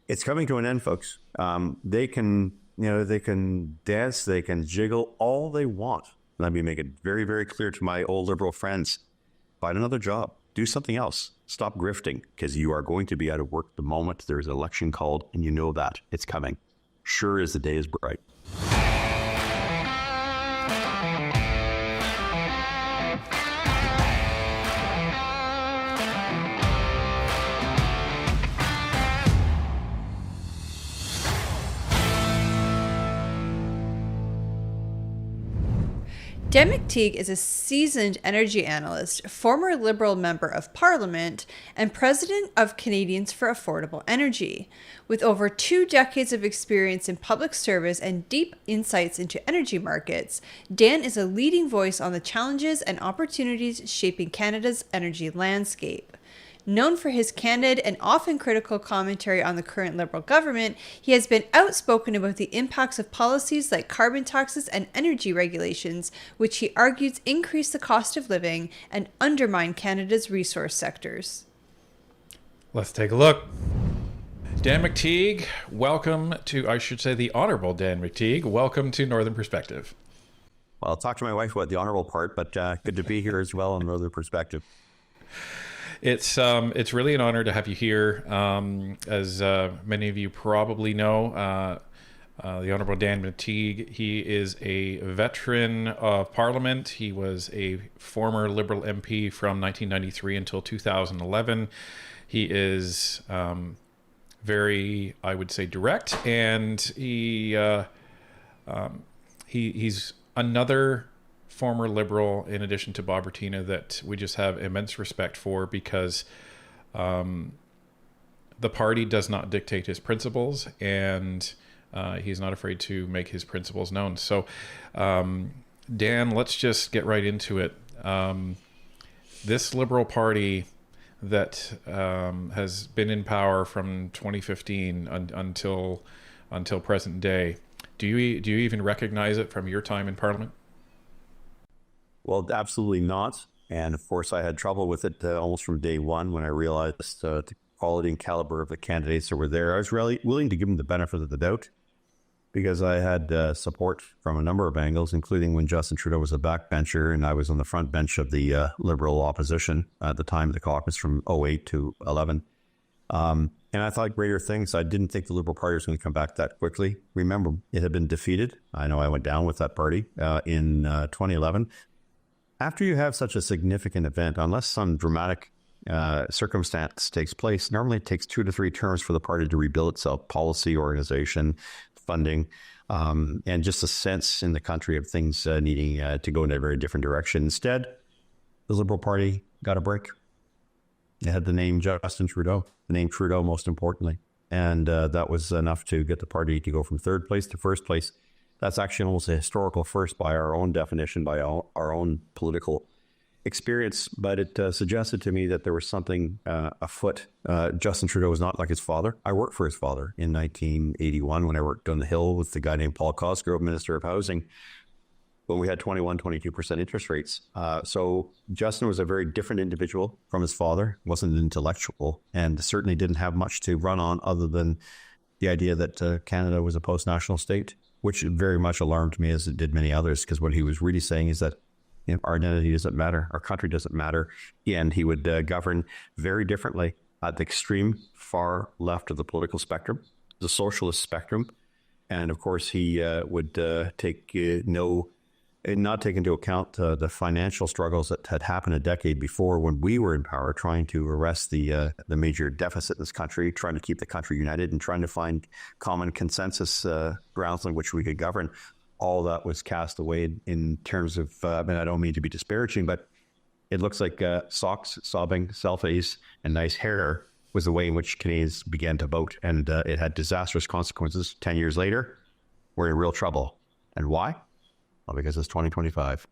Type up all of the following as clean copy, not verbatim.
It's coming to an end, folks. They can, they can dance, they can jiggle all they want. Let me make it very, very clear to my old liberal friends. Find another job. Do something else. Stop grifting, because you are going to be out of work the moment there's an election called, and you know that. It's coming. Sure as the day is bright. Dan McTeague is a seasoned energy analyst, former Liberal member of Parliament, and president of Canadians for Affordable Energy. With over 2 decades of experience in public service and deep insights into energy markets, Dan is a leading voice on the challenges and opportunities shaping Canada's energy landscape. Known for his candid and often critical commentary on the current Liberal government, he has been outspoken about the impacts of policies like carbon taxes and energy regulations, which he argues increase the cost of living and undermine Canada's resource sectors. Let's take a look. Dan McTeague, welcome to, I should say, the Honourable Dan McTeague. Welcome to Northern Perspective. Well, I'll talk to my wife about the honourable part, but good to be here as well on Northern Perspective. It's really an honor to have you here. As many of you probably know, the Honourable Dan McTeague, he is a veteran of Parliament. He was a former Liberal MP from 1993 until 2011. He is very, I would say, direct, and he's another former Liberal, in addition to Bob Bertina, that we just have immense respect for, because the party does not dictate his principles, and he's not afraid to make his principles known. So, Dan, let's just get right into it. This Liberal Party that has been in power from 2015 until present day, do you even recognize it from your time in Parliament? Well, absolutely not. And of course, I had trouble with it almost from day one when I realized the quality and caliber of the candidates that were there. I was really willing to give them the benefit of the doubt, because I had support from a number of angles, including when Justin Trudeau was a backbencher and I was on the front bench of the Liberal opposition at the time of the caucus from 2008 to 2011. And I thought greater things. I didn't think the Liberal Party was going to come back that quickly. Remember, it had been defeated. I know I went down with that party in 2011. After you have such a significant event, unless some dramatic circumstance takes place, normally it takes 2 to 3 terms for the party to rebuild itself, policy, organization, funding, and just a sense in the country of things needing to go in a very different direction. Instead, the Liberal Party got a break. It had the name Justin Trudeau, the name Trudeau most importantly, and that was enough to get the party to go from 3rd place to 1st place. That's actually almost a historical first by our own definition, by our own political experience. But it suggested to me that there was something afoot. Justin Trudeau was not like his father. I worked for his father in 1981 when I worked on the Hill with the guy named Paul Cosgrove, Minister of Housing, when we had 22% interest rates. So Justin was a very different individual from his father, wasn't an intellectual, and certainly didn't have much to run on other than the idea that Canada was a post-national state, which very much alarmed me, as it did many others, because what he was really saying is that our identity doesn't matter, our country doesn't matter, and he would govern very differently at the extreme far left of the political spectrum, the socialist spectrum. And of course, he would not take into account the financial struggles that had happened a decade before when we were in power, trying to arrest the major deficit in this country, trying to keep the country united and trying to find common consensus grounds on which we could govern. All that was cast away in terms of, I don't mean to be disparaging, but it looks like socks, sobbing, selfies, and nice hair was the way in which Canadians began to vote. And it had disastrous consequences. 10 years later, we're in real trouble. And why? Well, because it's 2025.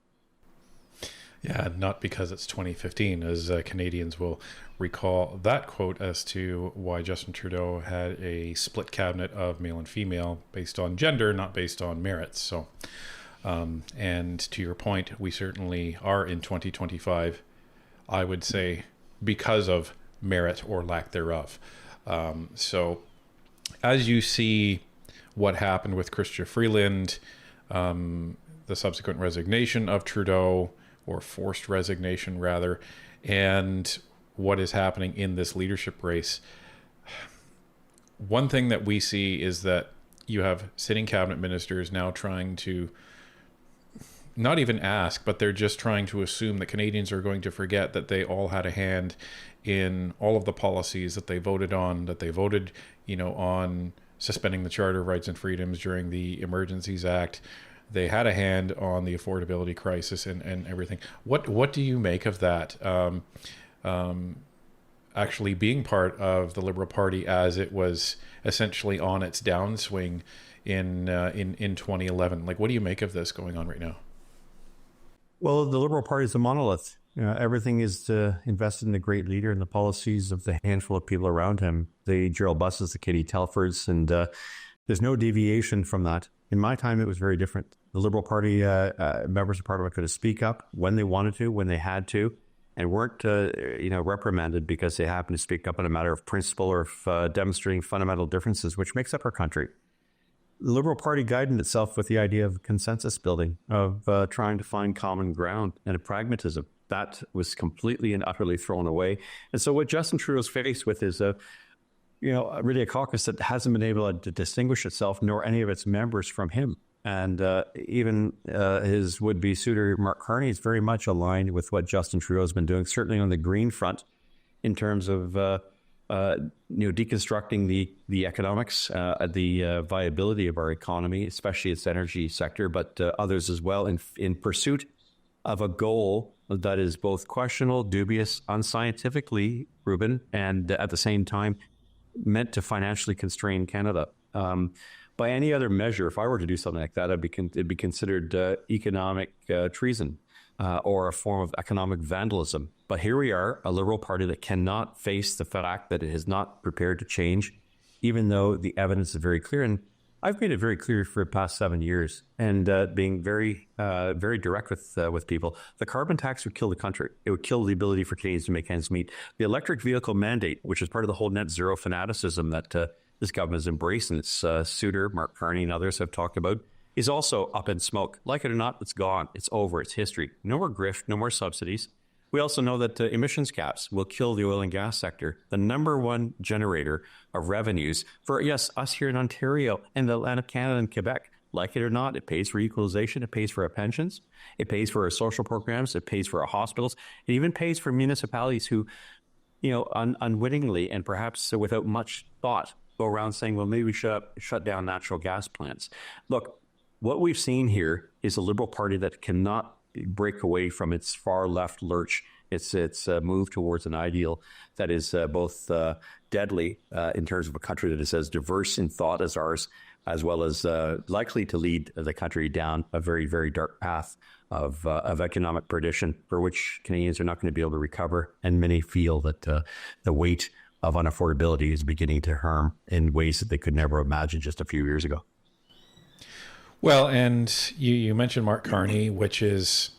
Yeah, not because it's 2015, as Canadians will recall that quote as to why Justin Trudeau had a split cabinet of male and female based on gender, not based on merits. So, and to your point, we certainly are in 2025, I would say, because of merit or lack thereof. So as you see what happened with Chrystia Freeland, the subsequent resignation of Trudeau, or forced resignation rather, and what is happening in this leadership race, one thing that we see is that you have sitting cabinet ministers now trying to not even ask, but they're just trying to assume that Canadians are going to forget that they all had a hand in all of the policies that they voted on, on suspending the Charter of Rights and Freedoms during the Emergencies Act. They had a hand on the affordability crisis and everything. What do you make of that? Actually being part of the Liberal Party as it was essentially on its downswing in 2011. Like, what do you make of this going on right now? Well, the Liberal Party is a monolith. Everything is invested in the great leader and the policies of the handful of people around him, the Gerald Busses, the Katie Telfords, and there's no deviation from that. In my time, it was very different. The Liberal Party members of Parliament could speak up when they wanted to, when they had to, and weren't reprimanded because they happened to speak up on a matter of principle or of demonstrating fundamental differences, which makes up our country. The Liberal Party guided itself with the idea of consensus building, of trying to find common ground and a pragmatism. That was completely and utterly thrown away. And so what Justin Trudeau's faced with is really a caucus that hasn't been able to distinguish itself, nor any of its members, from him. And even his would-be suitor, Mark Carney, is very much aligned with what Justin Trudeau's been doing, certainly on the green front, in terms of deconstructing the economics, the viability of our economy, especially its energy sector, but others as well, in pursuit of a goal that is both questionable, dubious, unscientifically proven, and at the same time meant to financially constrain Canada. By any other measure, if I were to do something like that, it'd be considered economic treason or a form of economic vandalism. But here we are, a Liberal Party that cannot face the fact that it is not prepared to change, even though the evidence is very clear. And I've made it very clear for the past 7 years, and being very, very direct with people. The carbon tax would kill the country. It would kill the ability for Canadians to make ends meet. The electric vehicle mandate, which is part of the whole net zero fanaticism that this government has embraced, and its suitor, Mark Carney, and others have talked about, is also up in smoke. Like it or not, it's gone. It's over. It's history. No more grift, no more subsidies. We also know that emissions caps will kill the oil and gas sector, the number one generator of revenues for, yes, us here in Ontario and the land of Canada and Quebec. Like it or not, it pays for equalization, it pays for our pensions, it pays for our social programs, it pays for our hospitals, it even pays for municipalities who, unwittingly and perhaps without much thought, go around saying, well, maybe we should shut down natural gas plants. Look, what we've seen here is a Liberal Party that cannot break away from its far left lurch. It's move towards an ideal that is both deadly in terms of a country that is as diverse in thought as ours, as well as likely to lead the country down a very, very dark path of economic perdition, for which Canadians are not going to be able to recover. And many feel that the weight of unaffordability is beginning to harm in ways that they could never imagine just a few years ago. Well, and you mentioned Mark Carney, which is,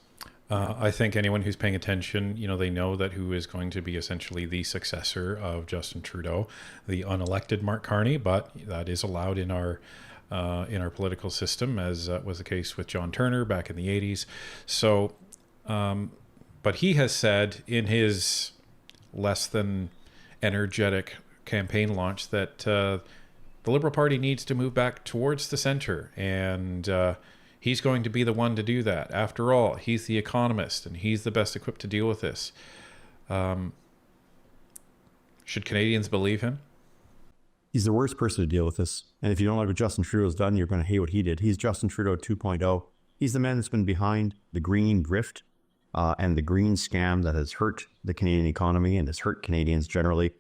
I think anyone who's paying attention, they know that who is going to be essentially the successor of Justin Trudeau, the unelected Mark Carney, but that is allowed in our political system, as was the case with John Turner back in the 80s. So, but he has said in his less than energetic campaign launch that the Liberal Party needs to move back towards the center, and he's going to be the one to do that. After all, he's the economist, and he's the best equipped to deal with this. Should Canadians believe him? He's the worst person to deal with this. And if you don't like what Justin Trudeau's done, you're going to hate what he did. He's Justin Trudeau 2.0. He's the man that's been behind the green grift and the green scam that has hurt the Canadian economy and has hurt Canadians generally,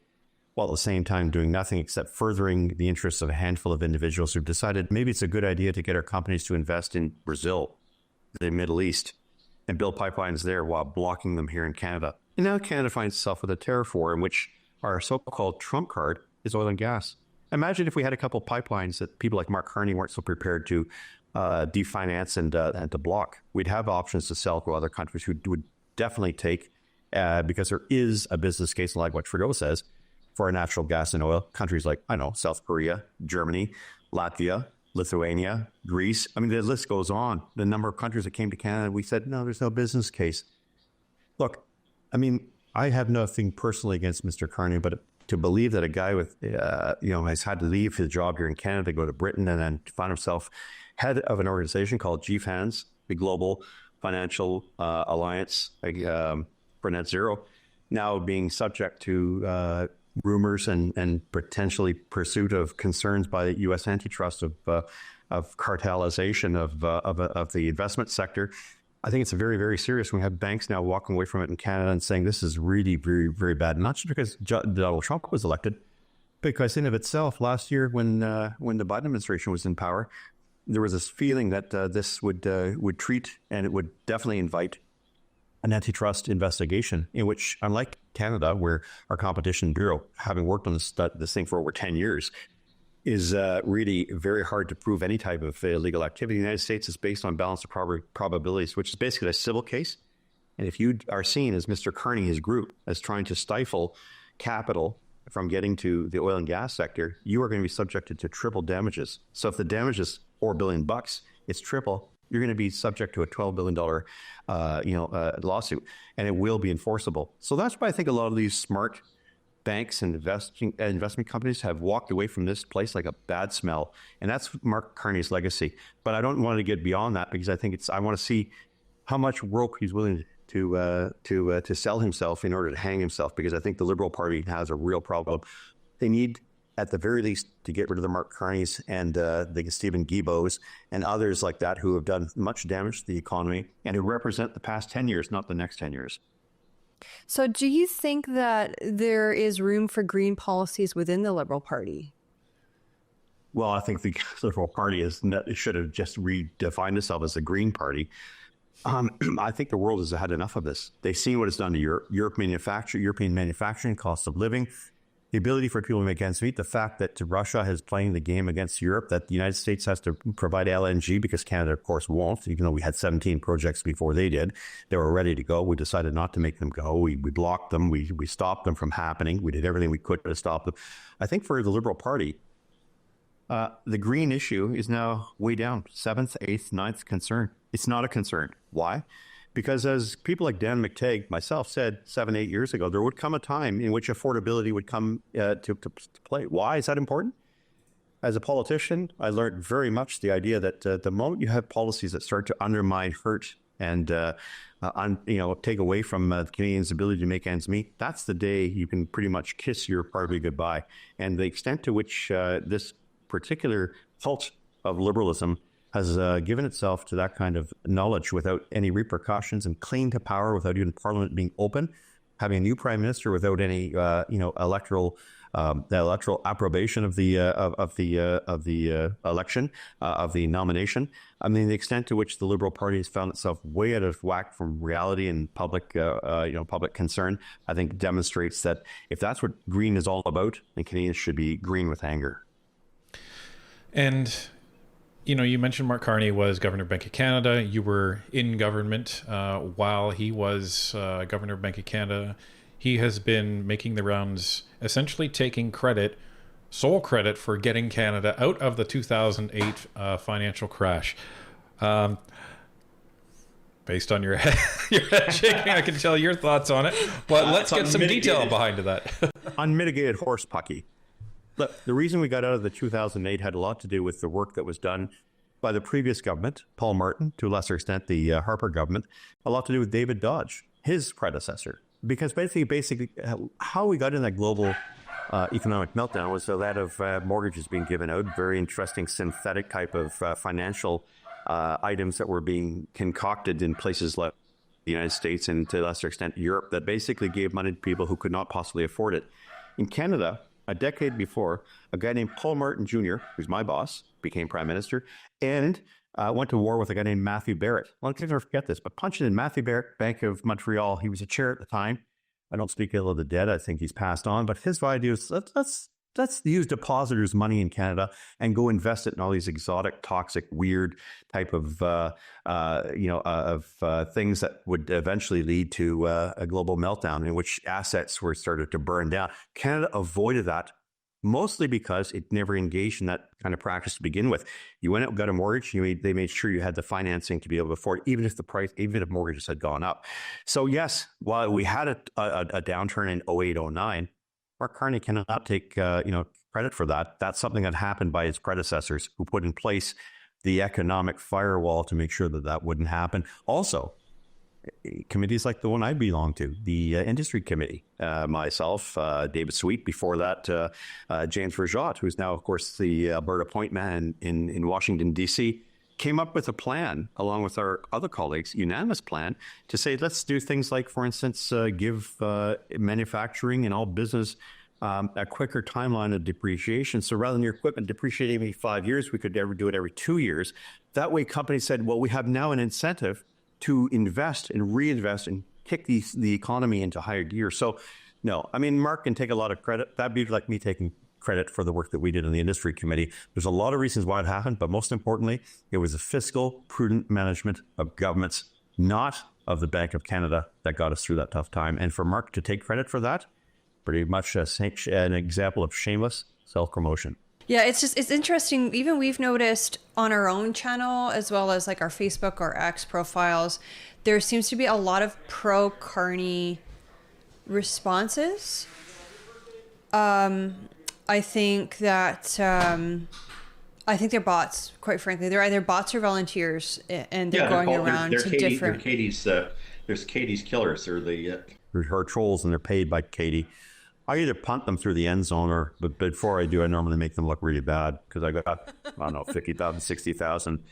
while at the same time doing nothing except furthering the interests of a handful of individuals who've decided maybe it's a good idea to get our companies to invest in Brazil, the Middle East, and build pipelines there while blocking them here in Canada. And now Canada finds itself with a tariff war in which our so-called trump card is oil and gas. Imagine if we had a couple of pipelines that people like Mark Carney weren't so prepared to definance and to block. We'd have options to sell to other countries who would definitely take, because there is a business case like what Trudeau says, for our natural gas and oil. Countries like, I know, South Korea, Germany, Latvia, Lithuania, Greece. I mean, the list goes on. The number of countries that came to Canada, we said, no, there's no business case. Look, I mean, I have nothing personally against Mr. Carney, but to believe that a guy with, has had to leave his job here in Canada, go to Britain, and then find himself head of an organization called GFANZ, the Global Financial Alliance for Net Zero, now being subject to rumors and potentially pursuit of concerns by the U.S. antitrust of cartelization of the investment sector. I think it's very, very serious. We have banks now walking away from it in Canada and saying this is really very, very bad. Not just because Donald Trump was elected, because in of itself, last year when the Biden administration was in power, there was this feeling that this would treat, and it would definitely invite an antitrust investigation in which, unlike Canada, where our Competition Bureau, having worked on this thing for over 10 years, is really very hard to prove any type of illegal activity. The United States is based on balance of probabilities, which is basically a civil case. And if you are seen, as Mr. Carney, his group, as trying to stifle capital from getting to the oil and gas sector, you are going to be subjected to triple damages. So if the damage is $4 billion, it's triple. You're going to be subject to a $12 billion lawsuit, and it will be enforceable. So that's why I think a lot of these smart banks and investment companies have walked away from this place like a bad smell. And that's Mark Carney's legacy. But I don't want to get beyond that, because I think I want to see how much rope he's willing to sell himself in order to hang himself, because I think the Liberal Party has a real problem. They need, at the very least, to get rid of the Mark Carneys and the Stephen Guilbeaults and others like that who have done much damage to the economy and who represent the past 10 years, not the next 10 years. So do you think that there is room for green policies within the Liberal Party? Well, I think the Liberal Party should have just redefined itself as a green party. I think the world has had enough of this. They've seen what it's done to European manufacturing, cost of living, the ability for people to make ends meet, the fact that Russia is playing the game against Europe, that the United States has to provide LNG because Canada, of course, won't, even though we had 17 projects before they did. They were ready to go. We decided not to make them go. We blocked them. We stopped them from happening. We did everything we could to stop them. I think for the Liberal Party, the green issue is now way down, 7th, 8th, 9th concern. It's not a concern. Why? Because as people like Dan McTeague, myself, said 7, 8 years ago, there would come a time in which affordability would come to play. Why is that important? As a politician, I learned very much the idea that the moment you have policies that start to undermine, hurt, and take away from Canadians' ability to make ends meet, that's the day you can pretty much kiss your party goodbye. And the extent to which this particular cult of liberalism has given itself to that kind of knowledge without any repercussions and cling to power without even Parliament being open, having a new prime minister without any electoral approbation of the election of the nomination. I mean, the extent to which the Liberal Party has found itself way out of whack from reality and public concern, I think demonstrates that if that's what green is all about, then Canadians should be green with anger. And you mentioned Mark Carney was Governor of Bank of Canada. You were in government while he was Governor of Bank of Canada. He has been making the rounds, essentially taking sole credit for getting Canada out of the 2008 financial crash. Based on your head shaking, I can tell your thoughts on it. But let's get some detail behind that. Unmitigated horse pucky. Look, the reason we got out of the 2008 had a lot to do with the work that was done by the previous government, Paul Martin, to a lesser extent the Harper government, a lot to do with David Dodge, his predecessor. Because basically, how we got in that global economic meltdown was that of mortgages being given out, very interesting synthetic type of financial items that were being concocted in places like the United States and to a lesser extent Europe that basically gave money to people who could not possibly afford it. In Canada, a decade before, a guy named Paul Martin Jr., who's my boss, became prime minister, and went to war with a guy named Matthew Barrett. A lot of people never forget this, but punching in Matthew Barrett, Bank of Montreal, he was a chair at the time. I don't speak ill of the dead. I think he's passed on. But his idea was, let's let's use depositors' money in Canada and go invest it in all these exotic, toxic, weird type of things that would eventually lead to a global meltdown in which assets were started to burn down. Canada avoided that mostly because it never engaged in that kind of practice to begin with. You went out and got a mortgage. They made sure you had the financing to be able to afford, even if mortgages had gone up. So yes, while we had a downturn in 08, 09, Mark Carney cannot take credit for that. That's something that happened by his predecessors who put in place the economic firewall to make sure that that wouldn't happen. Also, committees like the one I belong to, the industry committee, myself, David Sweet, before that, James Verjot, who's now, of course, the Alberta point man in Washington, D.C., came up with a plan, along with our other colleagues, unanimous plan, to say, let's do things like, for instance, give manufacturing and all business a quicker timeline of depreciation. So rather than your equipment depreciating every 5 years, we could do it every 2 years. That way, companies said, well, we have now an incentive to invest and reinvest and kick the economy into higher gear. So, no, I mean, Mark can take a lot of credit. That'd be like me taking credit for the work that we did in the industry committee. There's a lot of reasons why it happened, but most importantly, it was a fiscal, prudent management of governments, not of the Bank of Canada, that got us through that tough time. And for Mark to take credit for that, pretty much an example of shameless self-promotion. Yeah, it's interesting. Even we've noticed on our own channel, as well as like our Facebook or X profiles, there seems to be a lot of pro-Carney responses. I think that I think they're bots. Quite frankly, they're either bots or volunteers, and they're going around to different. There's Katie's killers. They're her trolls, and they're paid by Katie. I either punt them through the end zone, but before I do, I normally make them look really bad because I got, 50,000, 60,000.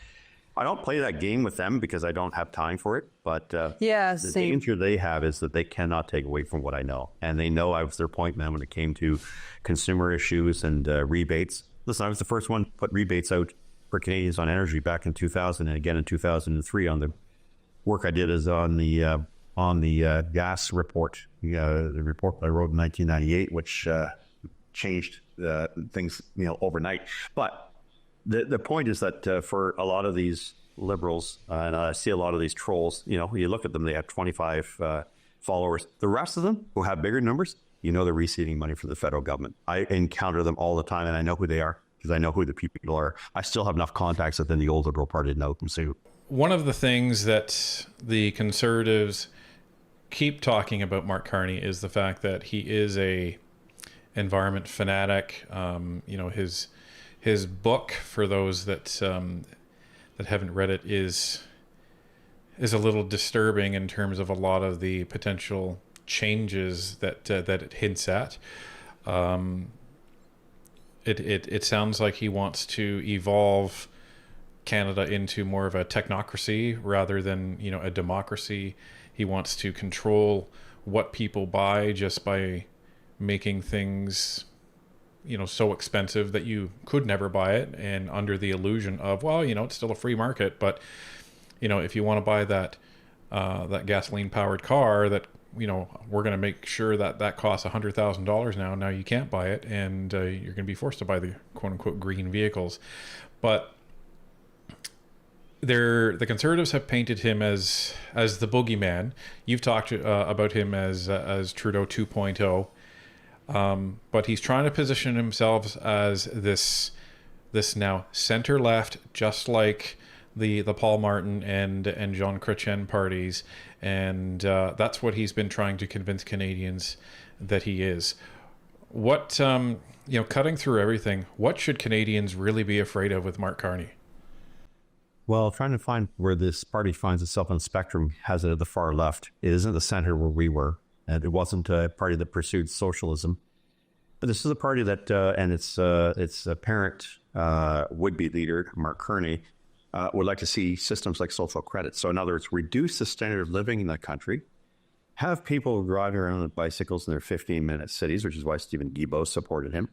I don't play that game with them because I don't have time for it. But the danger they have is that they cannot take away from what I know. And they know I was their point man when it came to consumer issues and rebates. Listen, I was the first one to put rebates out for Canadians on energy back in 2000 and again in 2003 on the work I did is on the gas report, the report that I wrote in 1998, which changed things, overnight. But the point is that for a lot of these liberals, and I see a lot of these trolls, you look at them, they have 25 followers. The rest of them who have bigger numbers, they're receiving money from the federal government. I encounter them all the time, and I know who they are because I know who the people are. I still have enough contacts within the old Liberal Party to know them. So one of the things that the Conservatives keep talking about Mark Carney is the fact that he is a environment fanatic. His book, for those that haven't read it, is a little disturbing in terms of a lot of the potential changes that it hints at. It sounds like he wants to evolve Canada into more of a technocracy rather than a democracy. He wants to control what people buy just by making things so expensive that you could never buy it, and under the illusion of, it's still a free market, but if you want to buy that gasoline powered car that we're going to make sure that costs $100,000 now you can't buy it, and you're going to be forced to buy the quote unquote green vehicles. But the Conservatives have painted him as the boogeyman. You've talked about him as Trudeau 2.0. But he's trying to position himself as this now center left, just like the Paul Martin and Jean Chrétien parties, and that's what he's been trying to convince Canadians that he is. What cutting through everything, what should Canadians really be afraid of with Mark Carney? Well, trying to find where this party finds itself on the spectrum has it at the far left. It isn't the center where we were. And it wasn't a party that pursued socialism. But this is a party that, and its apparent would-be leader, Mark Carney, would like to see systems like social credit. So in other words, reduce the standard of living in the country, have people driving around on bicycles in their 15-minute cities, which is why Stephen Guilbeault supported him,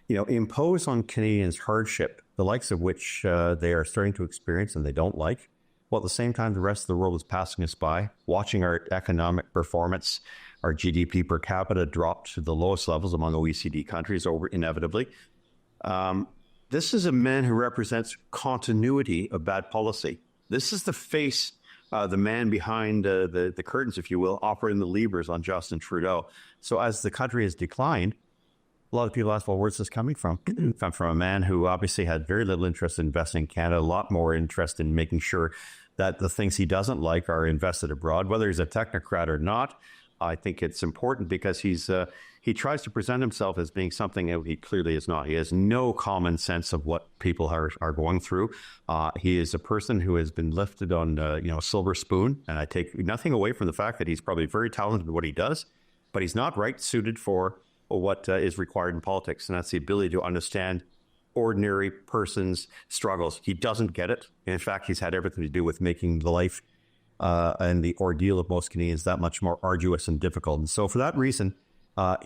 impose on Canadians hardship, the likes of which they are starting to experience and they don't like. While at the same time, the rest of the world is passing us by, watching our economic performance, Our GDP per capita dropped to the lowest levels among OECD countries inevitably. This is a man who represents continuity of bad policy. This is the face, the man behind the curtains, if you will, operating the levers on Justin Trudeau. So as the country has declined, a lot of people ask, well, where's this coming from? Come from a man who obviously had very little interest in investing in Canada, a lot more interest in making sure that the things he doesn't like are invested abroad, whether he's a technocrat or not. I think it's important because he tries to present himself as being something that he clearly is not. He has no common sense of what people are going through. He is a person who has been lifted on a silver spoon, and I take nothing away from the fact that he's probably very talented at what he does, but he's not right suited for what is required in politics, and that's the ability to understand ordinary person's struggles. He doesn't get it. In fact, he's had everything to do with making the life and the ordeal of most Canadians that much more arduous and difficult. And so for that reason,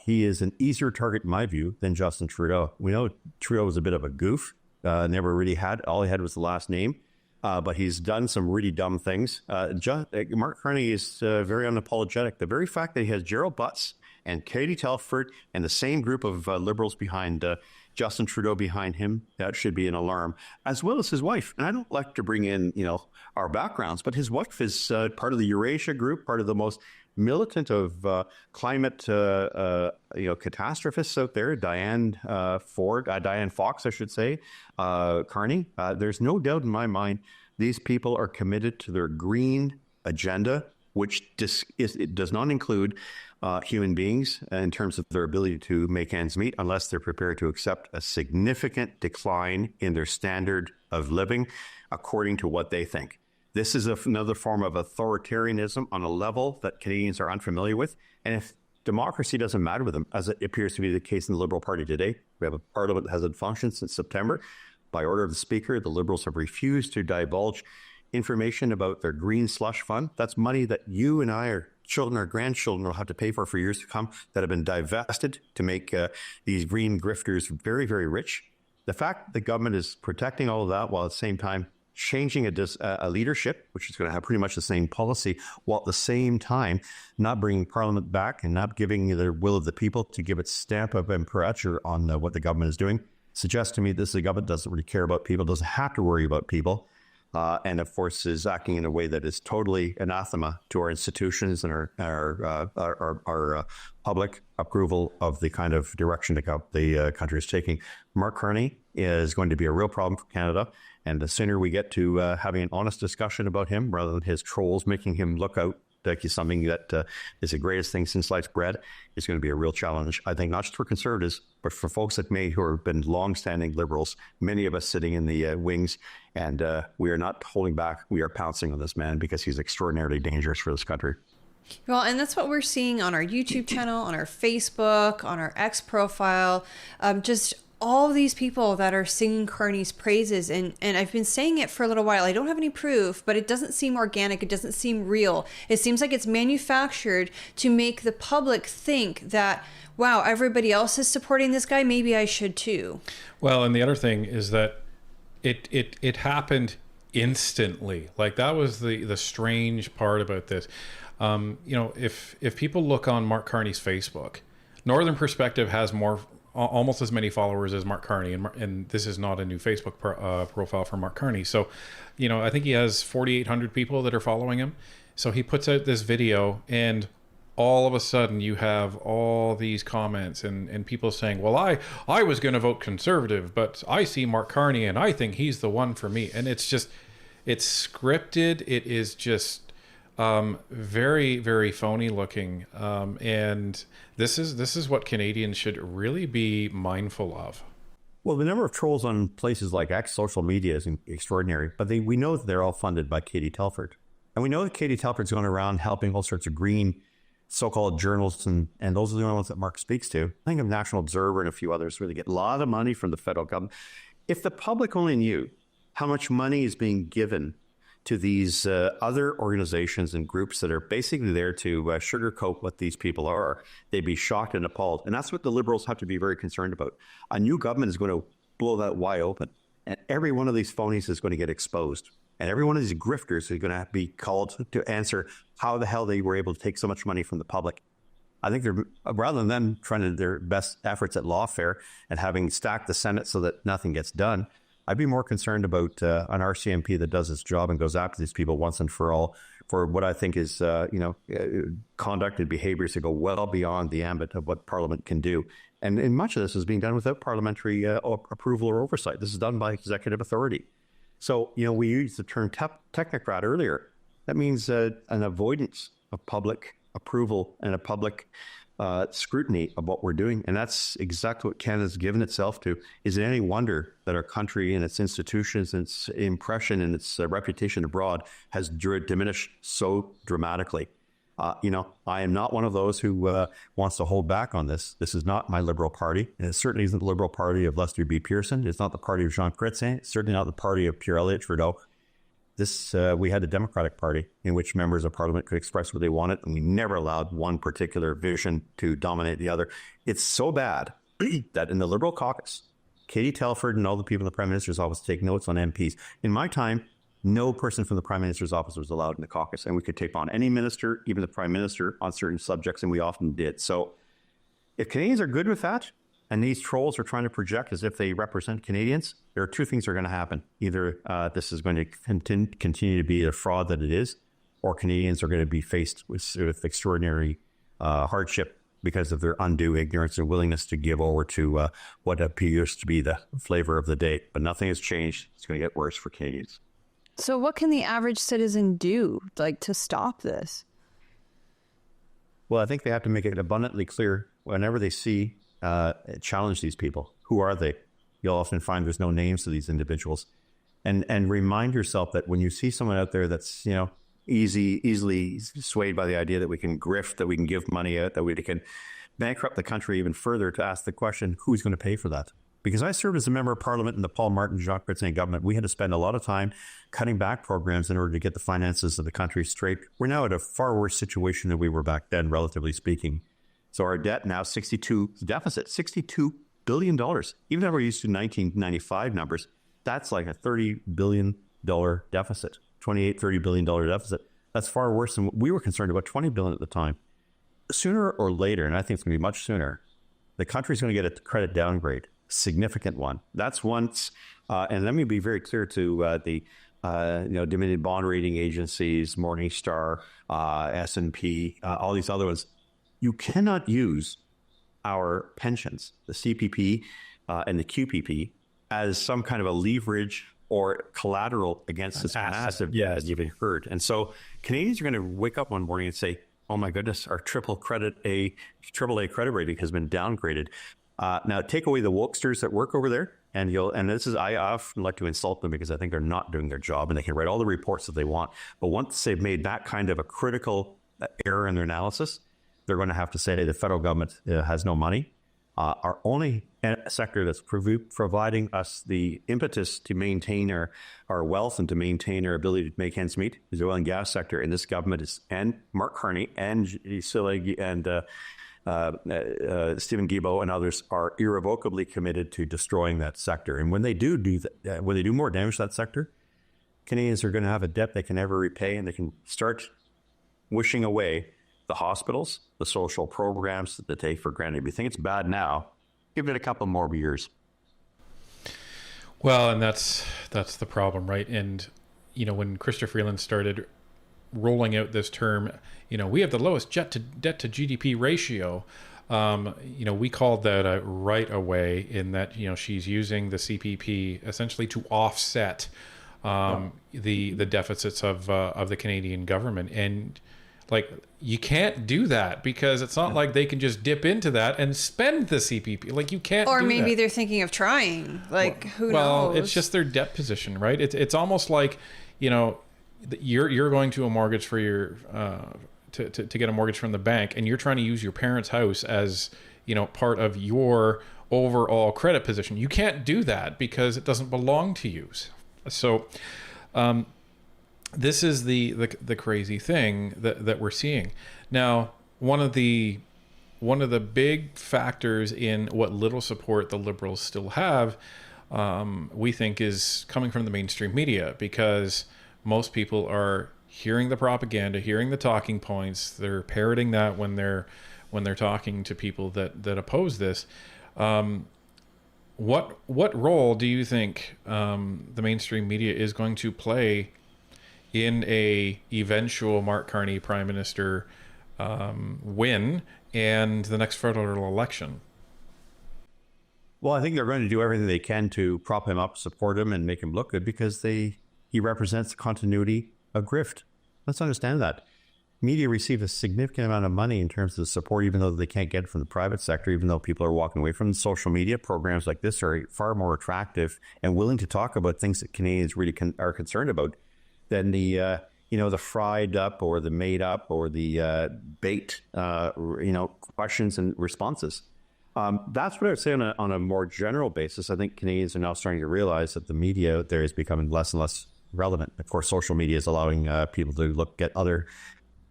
he is an easier target, in my view, than Justin Trudeau. We know Trudeau was a bit of a goof, never really all he had was the last name, but he's done some really dumb things. Mark Carney is very unapologetic. The very fact that he has Gerald Butts and Katie Telford and the same group of Liberals behind Justin Trudeau behind him, that should be an alarm, as well as his wife. And I don't like to bring in, our backgrounds, but his wife is part of the Eurasia group, part of the most militant of climate, catastrophists out there, Diane Fox, I should say, Carney. There's no doubt in my mind, these people are committed to their green agenda, which it does not include human beings in terms of their ability to make ends meet unless they're prepared to accept a significant decline in their standard of living according to what they think. This is another form of authoritarianism on a level that Canadians are unfamiliar with. And if democracy doesn't matter with them, as it appears to be the case in the Liberal Party today, we have a parliament that hasn't functioned since September. By order of the Speaker, the Liberals have refused to divulge information about their green slush fund. That's money that you and I, our children, our grandchildren will have to pay for years to come, that have been divested to make these green grifters very, very rich. The fact that the government is protecting all of that while at the same time changing a leadership, which is going to have pretty much the same policy, while at the same time not bringing Parliament back and not giving the will of the people to give its stamp of imprimatur on what the government is doing, suggests to me this is a government that doesn't really care about people, doesn't have to worry about people, and of course is acting in a way that is totally anathema to our institutions and our public approval of the kind of direction the country is taking. Mark Carney is going to be a real problem for Canada. And the sooner we get to having an honest discussion about him, rather than his trolls making him look out like he's something that is the greatest thing since sliced bread, is going to be a real challenge, I think, not just for Conservatives, but for folks like me who have been long-standing Liberals, many of us sitting in the wings. And we are not holding back. We are pouncing on this man because he's extraordinarily dangerous for this country. Well, and that's what we're seeing on our YouTube channel, on our Facebook, on our X profile, just all these people that are singing Carney's praises. And I've been saying it for a little while. I don't have any proof, but it doesn't seem organic. It doesn't seem real. It seems like it's manufactured to make the public think that, wow, everybody else is supporting this guy. Maybe I should too. Well, and the other thing is that it happened instantly. Like, that was the strange part about this. If people look on Mark Carney's Facebook, Northern Perspective has almost as many followers as Mark Carney, and this is not a new Facebook profile for Mark Carney. So, I think he has 4,800 people that are following him. So he puts out this video, and all of a sudden you have all these comments and people saying, well, I was going to vote Conservative, but I see Mark Carney and I think he's the one for me. And it's scripted. It is just very, very phony looking. And this is what Canadians should really be mindful of. Well, the number of trolls on places like X, social media, is extraordinary, but we know that they're all funded by Katie Telford. And we know that Katie Telford's going around helping all sorts of green so-called journalists, and those are the only ones that Mark speaks to. I think of National Observer and a few others where they get a lot of money from the federal government. If the public only knew how much money is being given to these other organizations and groups that are basically there to sugarcoat what these people are, they'd be shocked and appalled. And that's what the Liberals have to be very concerned about. A new government is going to blow that wide open, and every one of these phonies is going to get exposed. And every one of these grifters is going to be called to answer how the hell they were able to take so much money from the public. I think they're, rather than them trying to their best efforts at lawfare and having stacked the Senate so that nothing gets done, I'd be more concerned about an RCMP that does its job and goes after these people once and for all for what I think is, conduct and behaviors that go well beyond the ambit of what Parliament can do. And much of this is being done without parliamentary approval or oversight. This is done by executive authority. So, we used the term technocrat earlier. That means an avoidance of public approval and a public scrutiny of what we're doing. And that's exactly what Canada's given itself to. Is it any wonder that our country and its institutions, and its impression and its reputation abroad has diminished so dramatically? I am not one of those who wants to hold back on this. This is not my Liberal Party. And it certainly isn't the Liberal Party of Lester B. Pearson. It's not the party of Jean Chrétien. It's certainly not the party of Pierre-Elliott Trudeau. We had a Democratic Party in which members of Parliament could express what they wanted, and we never allowed one particular vision to dominate the other. It's so bad that in the Liberal caucus, Katie Telford and all the people in the Prime Minister's office take notes on MPs. In my time, no person from the Prime Minister's office was allowed in the caucus, and we could take on any minister, even the Prime Minister, on certain subjects, and we often did. So if Canadians are good with that, and these trolls are trying to project as if they represent Canadians, there are two things that are going to happen. Either this is going to continue to be a fraud that it is, or Canadians are going to be faced with extraordinary hardship because of their undue ignorance and willingness to give over to what appears to be the flavor of the day. But nothing has changed. It's going to get worse for Canadians. So what can the average citizen do, to stop this? Well, I think they have to make it abundantly clear whenever they see challenge these people. Who are they? You'll often find there's no names to these individuals. And remind yourself that when you see someone out there that's, easily swayed by the idea that we can grift, that we can give money out, that we can bankrupt the country even further, to ask the question, who's going to pay for that? Because I served as a member of Parliament in the Paul Martin, Jacques Chrétien government. We had to spend a lot of time cutting back programs in order to get the finances of the country straight. We're now at a far worse situation than we were back then, relatively speaking. So our debt now, $62 billion. Even if we're used to 1995 numbers, that's like a $30 billion deficit, $30 billion deficit. That's far worse than we were concerned about, $20 billion at the time. Sooner or later, and I think it's going to be much sooner, the country's going to get a credit downgrade. Significant one. That's once, and let me be very clear to the Dominion bond rating agencies, Morningstar, S&P, all these other ones. You cannot use our pensions, the CPP and the QPP, as some kind of a leverage or collateral against this massive debt, as you've heard. And so Canadians are going to wake up one morning and say, "Oh my goodness, our triple A credit rating has been downgraded." Now, take away the wokesters that work over there, and I often like to insult them because I think they're not doing their job, and they can write all the reports that they want. But once they've made that kind of a critical error in their analysis, they're going to have to say the federal government has no money. Our only sector that's providing us the impetus to maintain our wealth and to maintain our ability to make ends meet is the oil and gas sector. And this government and Mark Carney and Stephen Guilbeault and others are irrevocably committed to destroying that sector. And when they do that, when they do more damage to that sector, Canadians are going to have a debt they can never repay, and they can start wishing away the hospitals, the social programs that they take for granted. If you think it's bad now, give it a couple more years. Well, and that's the problem, right? And when Chrystia Freeland started rolling out this term, we have the lowest debt to GDP ratio. We called that right away, in that she's using the CPP essentially to offset the deficits of the Canadian government. And you can't do that, because it's not like they can just dip into that and spend the CPP. You can't. Or do maybe that. they're thinking of trying. Who knows? Well, it's just their debt position, right? It's almost like you're going to a mortgage for your to get a mortgage from the bank, and you're trying to use your parents' house as part of your overall credit position. You can't do that because it doesn't belong to you. So this is the crazy thing that we're seeing now. One of the big factors in what little support the Liberals still have, we think, is coming from the mainstream media, because most people are hearing the propaganda, hearing the talking points. They're parroting that when they're when they're talking to people that oppose this. What role do you think the mainstream media is going to play in a eventual Mark Carney Prime Minister win and the next federal election? Well, I think they're going to do everything they can to prop him up, support him, and make him look good because he represents the continuity of grift. Let's understand that. Media receive a significant amount of money in terms of support, even though they can't get it from the private sector, even though people are walking away from social media. Programs like this are far more attractive and willing to talk about things that Canadians really are concerned about than the fried up or the made up or the baked, questions and responses. That's what I would say on a more general basis. I think Canadians are now starting to realize that the media out there is becoming less and less relevant. Of course, social media is allowing people to look at other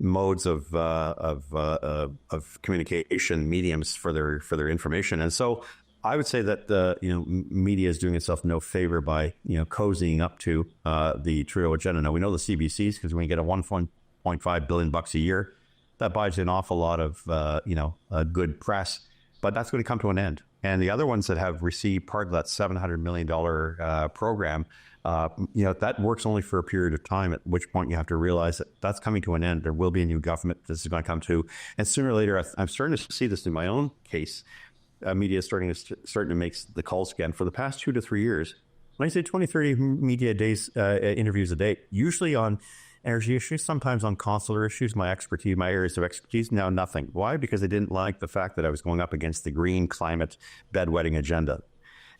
modes of communication mediums for their information, and so I would say that media is doing itself no favor by cozying up to the Trudeau agenda. Now we know the CBCs because when you get a $1.5 billion a year, that buys you an awful lot of good press. But that's going to come to an end. And the other ones that have received part of that $700 million program, that works only for a period of time, at which point you have to realize that that's coming to an end. There will be a new government this is going to come to. And sooner or later, I'm starting to see this in my own case. Media is starting to make the calls again. For the past 2 to 3 years, when I say 20, 30 media days, interviews a day, usually on energy issues, sometimes on consular issues, my areas of expertise. Now nothing. Why? Because they didn't like the fact that I was going up against the green climate bedwetting agenda.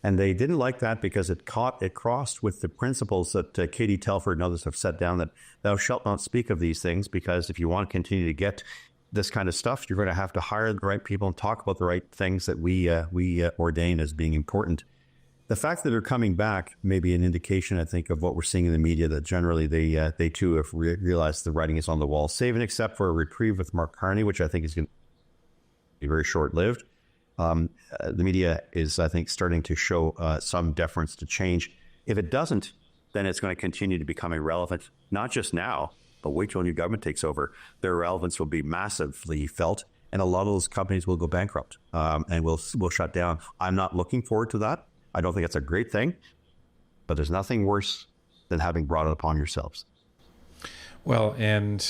And they didn't like that because it crossed with the principles that Katie Telford and others have set down, that thou shalt not speak of these things, because if you want to continue to get this kind of stuff, you're going to have to hire the right people and talk about the right things that we ordain as being important. The fact that they're coming back may be an indication, I think, of what we're seeing in the media, that generally they too have realized the writing is on the wall, save and except for a reprieve with Mark Carney, which I think is going to be very short-lived. The media is, I think, starting to show some deference to change. If it doesn't, then it's going to continue to become irrelevant, not just now, but wait till a new government takes over. Their relevance will be massively felt, and a lot of those companies will go bankrupt and will shut down. I'm not looking forward to that. I don't think it's a great thing, but there's nothing worse than having brought it upon yourselves. Well, and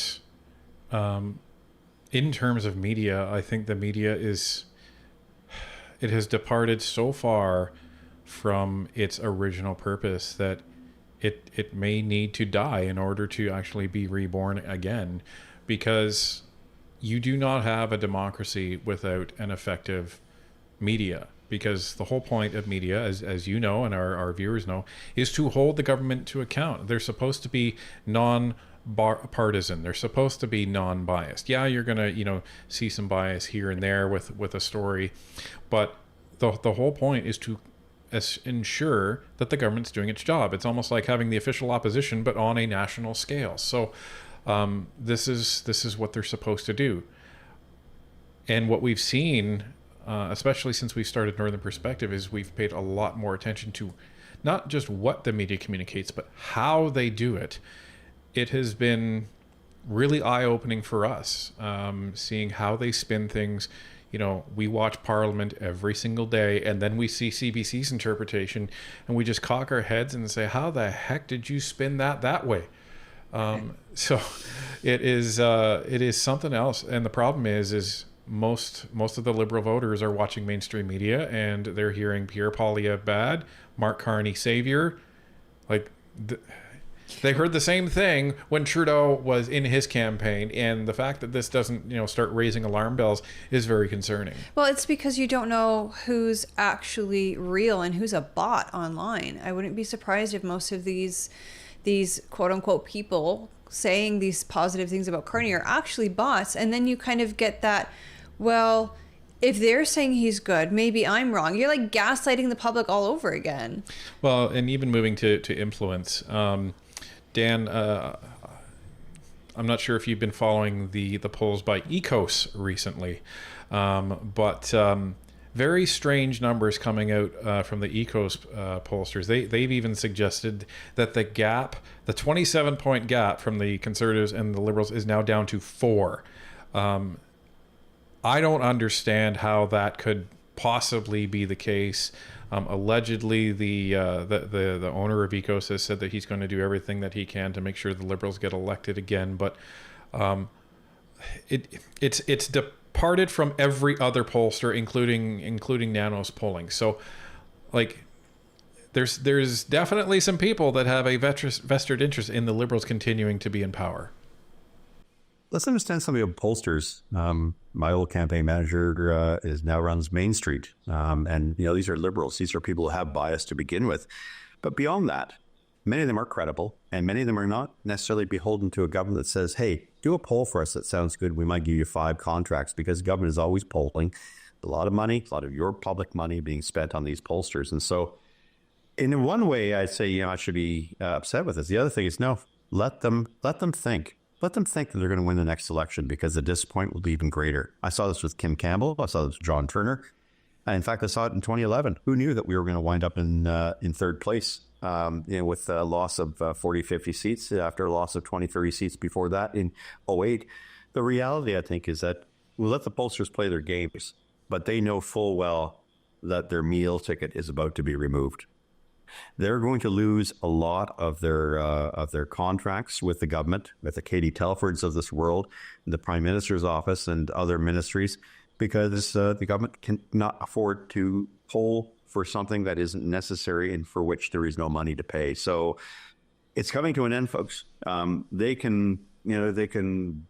in terms of media, I think the media it has departed so far from its original purpose that it may need to die in order to actually be reborn again, because you do not have a democracy without an effective media. Because the whole point of media, as you know and our viewers know, is to hold the government to account. They're supposed to be non-partisan. They're supposed to be non-biased. Yeah, you're going to see some bias here and there with a story, but the whole point is to ensure that the government's doing its job. It's almost like having the official opposition, but on a national scale. So this is what they're supposed to do. And what we've seen, especially since we started Northern Perspective, is we've paid a lot more attention to not just what the media communicates, but how they do it. It has been really eye-opening for us, seeing how they spin things. We watch Parliament every single day, and then we see CBC's interpretation, and we just cock our heads and say, how the heck did you spin that way? So it is something else. And the problem is most of the Liberal voters are watching mainstream media, and they're hearing Pierre Poilievre bad, Mark Carney savior. They heard the same thing when Trudeau was in his campaign, and the fact that this doesn't start raising alarm bells is very concerning. Well, it's because you don't know who's actually real and who's a bot online. I wouldn't be surprised if most of these quote unquote people saying these positive things about Carney are actually bots, and then you kind of get that, well, if they're saying he's good, maybe I'm wrong. You're like gaslighting the public all over again. Well, and even moving to influence, Dan, I'm not sure if you've been following the polls by ECOS recently, but very strange numbers coming out from the ECOS pollsters. They've even suggested that the 27-point gap from the Conservatives and the Liberals is now down to 4. I don't understand how that could possibly be the case. Allegedly, the owner of Ecos has said that he's going to do everything that he can to make sure the Liberals get elected again. But it's departed from every other pollster, including Nano's polling. So, like, there's definitely some people that have a vested interest in the Liberals continuing to be in power. Let's understand some of the pollsters. My old campaign manager now runs Main Street. And, these are Liberals. These are people who have bias to begin with. But beyond that, many of them are credible, and many of them are not necessarily beholden to a government that says, hey, do a poll for us that sounds good. We might give you 5 contracts, because government is always polling. A lot of money, a lot of your public money being spent on these pollsters. And so in one way, I'd say, I should be upset with this. The other thing is, no, let them think. Let them think that they're going to win the next election, because the disappointment will be even greater. I saw this with Kim Campbell. I saw this with John Turner. And in fact, I saw it in 2011. Who knew that we were going to wind up in third place, with a loss of 40, 50 seats after a loss of 20, 30 seats before that in 2008. The reality, I think, is that we'll let the pollsters play their games, but they know full well that their meal ticket is about to be removed. They're going to lose a lot of their contracts with the government, with the Katie Telfords of this world, the Prime Minister's office, and other ministries, because the government cannot afford to poll for something that isn't necessary and for which there is no money to pay. So it's coming to an end, folks. They can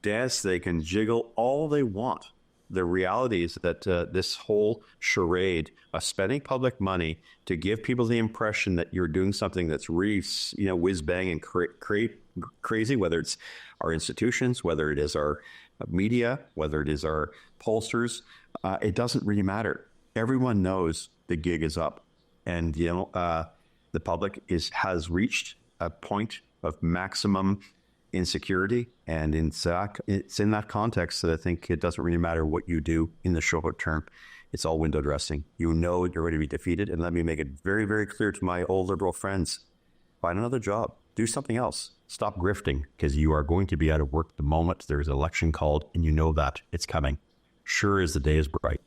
dance, they can jiggle all they want. The reality is that this whole charade of spending public money to give people the impression that you're doing something that's really, whiz-bang and crazy, whether it's our institutions, whether it is our media, whether it is our pollsters, it doesn't really matter. Everyone knows the gig is up, and the public has reached a point of maximum insecurity, and it's in that context that I think it doesn't really matter what you do in the short term. It's all window dressing. You're going to be defeated, and let me make it very, very clear to my old Liberal friends: find another job, do something else, stop grifting, because you are going to be out of work the moment there's an election called, and you know that it's coming. Sure as the day is bright.